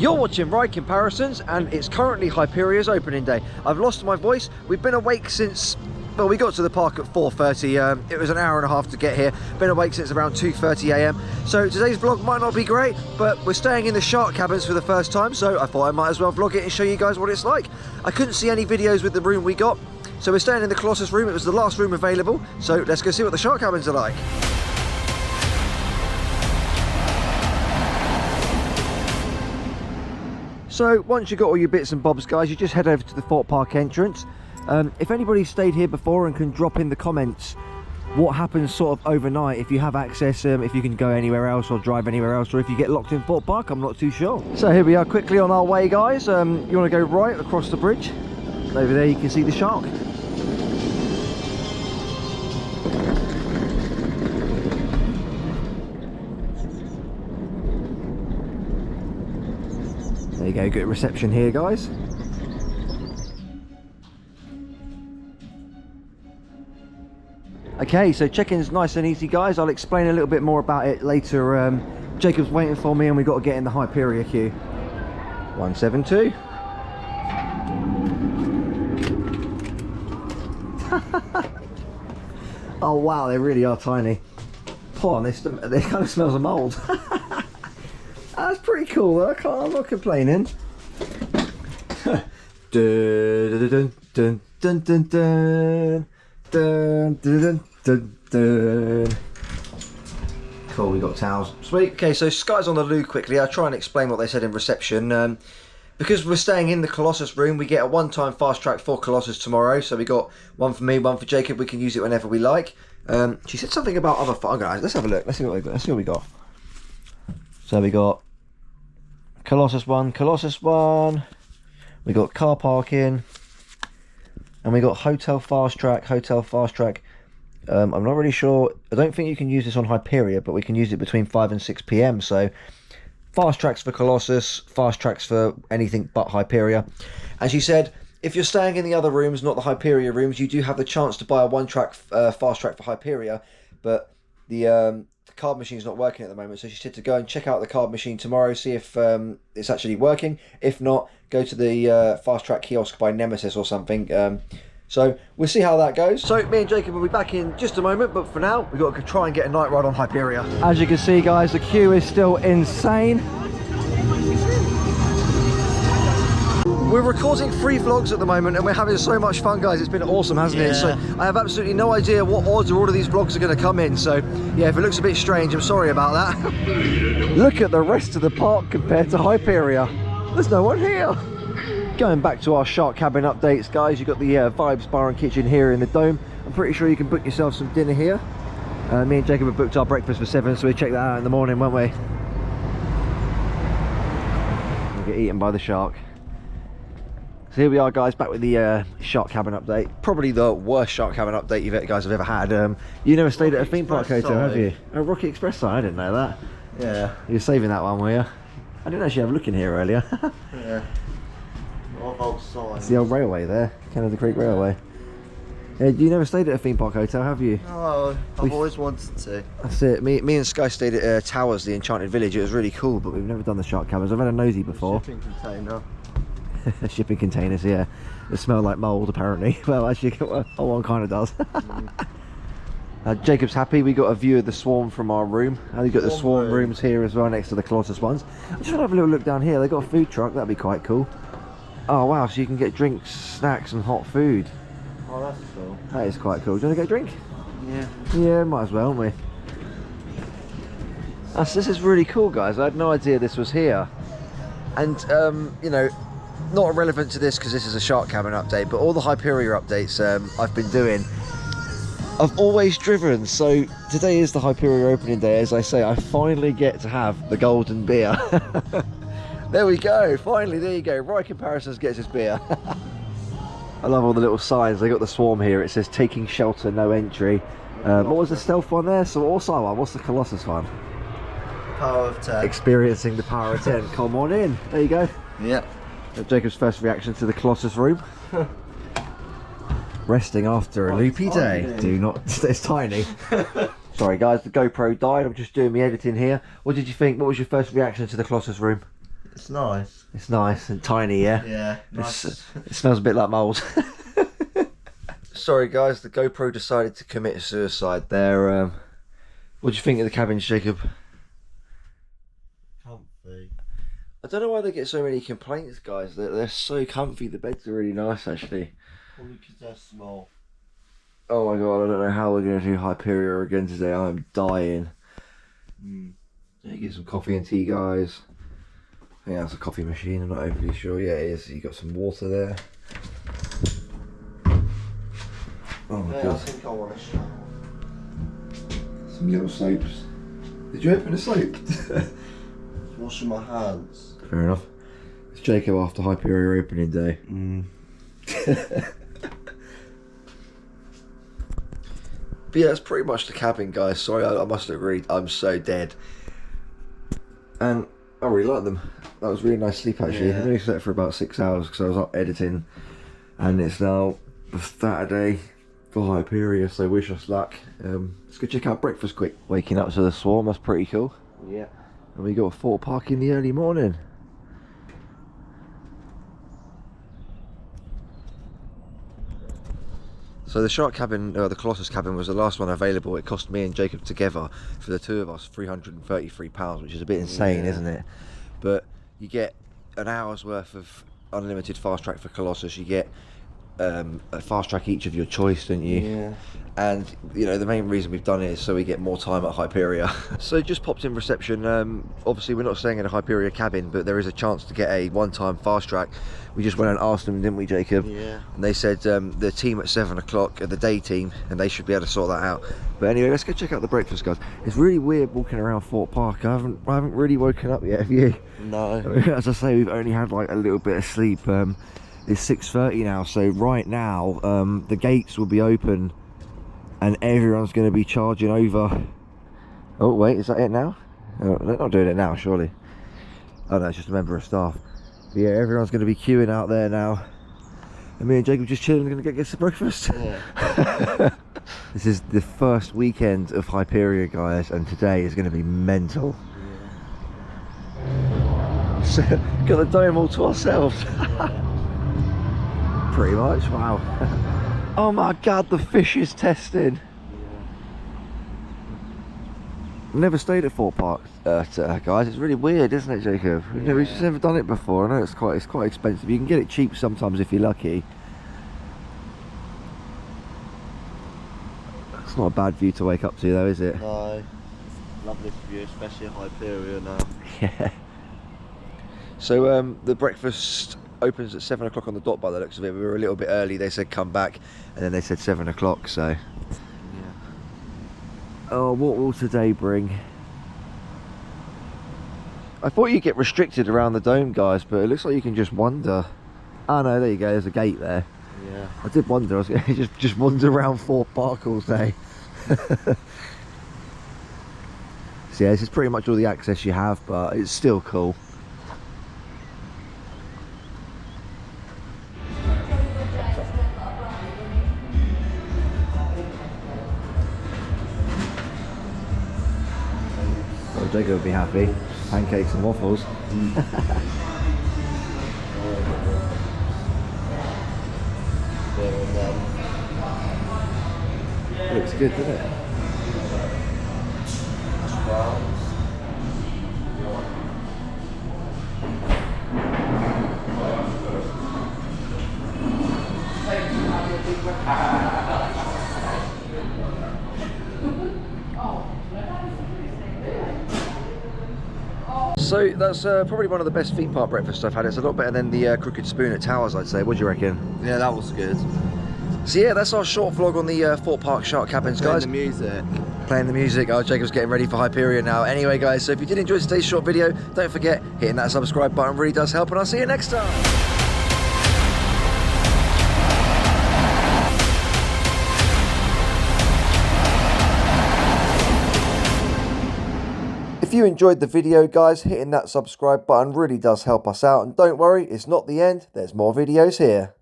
You're watching Ride Comparisons, and it's currently Hyperia's opening day. I've lost my voice. We've been awake since, well, we got to the park at 4:30. It was an hour and a half to get here. Been awake since around 2:30 AM. So today's vlog might not be great, but we're staying in the shark cabins for the first time, so I thought I might as well vlog it and show you guys what it's like. I couldn't see any videos with the room we got, so we're staying in the Colossus room. It was the last room available, so let's go see what the shark cabins are like. So once you've got all your bits and bobs, guys, you just head over to the Thorpe Park entrance. If anybody's stayed here before and can drop in the comments what happens sort of overnight, if you have access, if you can go anywhere else or drive anywhere else, or if you get locked in Thorpe Park, I'm not too sure. So here we are, quickly on our way, guys. You want to go right across the bridge. Over there you can see the shark. There you go, good reception here, guys. Okay, so check-in's nice and easy, guys. I'll explain a little bit more about it later. Jacob's waiting for me and we've got to get in the Hyperia queue. 172. Oh wow, they really are tiny. Oh, they kind of smells of mould. That's pretty cool though. I'm not complaining. Dun, dun, dun, dun, dun, dun, dun, dun, dun. Cool, we got towels. Sweet. Okay, so Sky's on the loo quickly. I'll try and explain what they said in reception. Because we're staying in the Colossus room, we get a one-time fast track for Colossus tomorrow. So we got one for me, one for Jacob. We can use it whenever we like. She said something about other guys. Let's have a look. Let's see what we got. Let's see what we got. So we got Colossus one, we got car parking, and we got hotel fast track. I'm not really sure. I don't think you can use this on Hyperia, but we can use it between 5 and 6 PM. So fast tracks for Colossus, fast tracks for anything but Hyperia. And she said if you're staying in the other rooms, not the Hyperia rooms, you do have the chance to buy a one-track fast track for Hyperia, but the card machine's not working at the moment. So she said to go and check out the card machine tomorrow, see if it's actually working. If not, go to the fast track kiosk by Nemesis or something. So we'll see how that goes. So me and Jacob will be back in just a moment, but for now we've got to try and get a night ride on Hyperia. As you can see, guys, the queue is still insane. We're recording 3 vlogs at the moment and we're having so much fun, guys. It's been awesome, hasn't it? So I have absolutely no idea what order all of these vlogs are going to come in. So yeah, if it looks a bit strange, I'm sorry about that. Look at the rest of the park compared to Hyperia. There's no one here. Going back to our shark cabin updates, guys, you've got the Vibes bar and kitchen here in the dome. I'm pretty sure you can book yourself some dinner here. Me and Jacob have booked our breakfast for 7, so we check that out in the morning, won't we? We'll get eaten by the shark. So here we are, guys, back with the shark cabin update. Probably the worst shark cabin update you guys have ever had. You never stayed at a theme park hotel, have you? Oh, Rocky Express side, I didn't know that. Yeah. You were saving that one, were you? I didn't actually have a look in here earlier. Yeah. It's the old railway there, Canada Creek Railway. You never stayed at a theme park hotel, have you? Oh, I've always wanted to. That's it. Me and Sky stayed at Towers, the Enchanted Village. It was really cool, but we've never done the shark cabins. I've had a nosy before. Shipping container. Shipping containers, yeah. They smell like mould, apparently. Well, actually, one kind of does. Jacob's happy. We got a view of the Swarm from our room. And you've got the Swarm rooms here as well, next to the Colossus ones. I just want to have a little look down here. They've got a food truck. That'd be quite cool. Oh wow, so you can get drinks, snacks and hot food. Oh, that's cool. That is quite cool. Do you want to get a drink? Yeah. Yeah, might as well, haven't we? This is really cool, guys. I had no idea this was here. And, you know, not irrelevant to this because this is a shark cabin update, but all the Hyperia updates I've been doing, I've always driven. So today is the Hyperia opening day. As I say, I finally get to have the golden beer. There we go, finally, there you go. Ride Comparisons gets his beer. I love all the little signs. They got the Swarm here. It says taking shelter, no entry. What was the stealth one there? So what's that one? What's the Colossus one? Power of 10. Experiencing the power of 10. Come on in. There you go. Yeah. Jacob's first reaction to the Colossus room. Resting after a loopy day. Do not, it's tiny. Sorry guys, the GoPro died. I'm just doing my editing here. What did you think? What was your first reaction to the Colossus room? It's nice. It's nice and tiny, yeah? Yeah, nice. It smells a bit like mould. Sorry guys, the GoPro decided to commit suicide there. What do you think of the cabins, Jacob? Comfy. I don't know why they get so many complaints, guys. They're so comfy. The beds are really nice, actually. Probably because they're small. Oh my god, I don't know how we're going to do Hyperia again today. I'm dying. Yeah, get some coffee and tea, guys. I think that's a coffee machine. I'm not overly sure. Yeah, it is. You got some water there. Oh my Yeah, god. I think I want a shower. Some little soaps. Did you open a soap? Washing my hands. Fair enough. It's Jacob after Hyperia opening day. But yeah, that's pretty much the cabin, guys. Sorry, I must agree. I'm so dead. And I really like them. That was really nice sleep, actually. Yeah. I only slept for about 6 hours because I was up editing. And it's now Saturday for Hyperia, so wish us luck. Let's go check out breakfast quick. Waking up to the swarm, that's pretty cool. Yeah. And we got Thorpe Park in the early morning. So the shark cabin, the Colossus cabin, was the last one available. It cost me and Jacob together, for the two of us, £333, which is a bit insane, isn't it? But you get an hour's worth of unlimited fast track for Colossus. You get a fast track each of your choice, don't you? Yeah. And you know, the main reason we've done it is so we get more time at Hyperia. So just popped in reception. Obviously we're not staying in a Hyperia cabin, but there is a chance to get a one-time fast track. We just went and asked them, didn't we, Jacob? Yeah. And they said the team at 7 o'clock, the day team, and they should be able to sort that out. But anyway, let's go check out the breakfast, guys. It's really weird walking around Thorpe Park. I haven't really woken up yet, have you? No. As I say, we've only had like a little bit of sleep. It's 6:30 now, so right now the gates will be open and everyone's going to be charging over. Oh wait, is that it now? Oh, they're not doing it now, surely. Oh no, it's just a member of staff. But yeah, everyone's going to be queuing out there now. And me and Jacob just chilling, going to get some breakfast. Yeah. This is the first weekend of Hyperia, guys, and today is going to be mental. Yeah. So, got the dome all to ourselves. Yeah. Pretty much, wow. Oh my god, the fish is testing. Never stayed at Thorpe Park, guys. It's really weird, isn't it, Jacob? Yeah. We've just never done it before. I know it's quite expensive. You can get it cheap sometimes if you're lucky. It's not a bad view to wake up to, though, is it? No. Lovely view, especially at Hyperia now. Yeah. So the breakfast opens at 7 o'clock on the dot by the looks of it. We were a little bit early. They said come back, and then they said 7 o'clock. So. Yeah. Oh, what will today bring? I thought you'd get restricted around the dome, guys, but it looks like you can just wander. Oh no, there you go, there's a gate there. Yeah. I did wonder, I was going to just wander around Thorpe Park all day. So yeah, this is pretty much all the access you have, but it's still cool. Well, Jacob would be happy. Pancakes and waffles. Looks good, doesn't it? So that's probably one of the best theme park breakfasts I've had. It's a lot better than the Crooked Spoon at Towers, I'd say. What do you reckon? Yeah, that was good. So yeah, that's our short vlog on the Thorpe Park Shark Cabins, guys. The music. Playing the music. Oh, Jacob's getting ready for Hyperia now. Anyway, guys, so if you did enjoy today's short video, don't forget, hitting that subscribe button really does help, and I'll see you next time. If you enjoyed the video, guys, hitting that subscribe button really does help us out. And don't worry, it's not the end. There's more videos here.